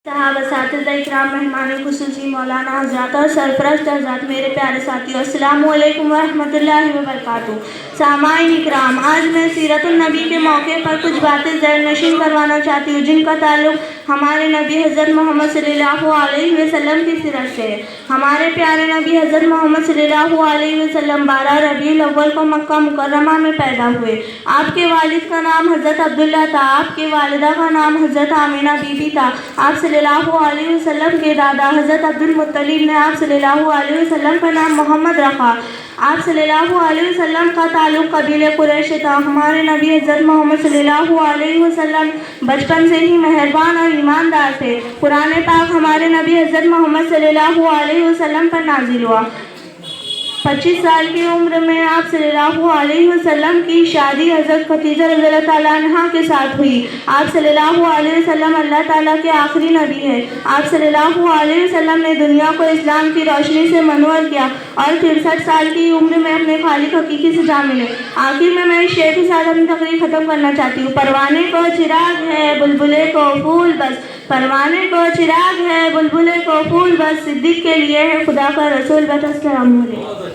صحابہ اساتذہ اکرام مہمان خصوصی مولانا حضرات اور سرپرست حضرات میرے پیارے ساتھیوں السلام علیکم ورحمۃ اللہ وبرکاتہ۔ سامعین اکرام، آج میں سیرت النبی کے موقع پر کچھ باتیں ذہن نشین کروانا چاہتی ہوں جن کا تعلق ہمارے نبی حضرت محمد صلی اللہ علیہ وسلم کی سیرت سے ہے۔ ہمارے پیارے نبی حضرت محمد صلی اللہ علیہ وسلم 12 ربیع الاول کو مکہ مکرمہ میں پیدا ہوئے۔ آپ کے والد کا نام حضرت عبداللہ تھا، آپ کی والدہ کا نام حضرت آمینہ بی بی تھا۔ آپ صلی اللہ علیہ وسلم کے دادا حضرت عبد المطلب نے آپ صلی اللہ علیہ وسلم کا نام محمد رکھا۔ آپ صلی اللہ علیہ وسلم کا تعلق قبیلہ قریش سے تھا۔ ہمارے نبی حضرت محمد صلی اللہ علیہ وسلم بچپن سے ہی مہربان اور ایماندار تھے۔ قرآن پاک ہمارے نبی حضرت محمد صلی اللہ علیہ وسلم پر نازل ہوا۔ 25 سال کی عمر میں آپ صلی اللہ علیہ وسلم کی شادی حضرت خدیجہ رضی اللہ تعالیٰ عنہا کے ساتھ ہوئی۔ آپ صلی اللہ علیہ وسلم اللہ تعالیٰ کے آخری نبی ہیں۔ آپ صلی اللہ علیہ وسلم نے دنیا کو اسلام کی روشنی سے منور کیا اور 63 سال کی عمر میں اپنے خالق حقیقی سے جا ملے۔ آخر میں اس شعر کے ساتھ اپنی تقریر ختم کرنا چاہتی ہوں۔ پروانے کو چراغ ہے بلبلے کو پھول بس، پروانے کو چراغ ہے بلبلے کو پھول بس، صدیق کے لیے ہے خدا کا رسول بس۔ السلام علیکم۔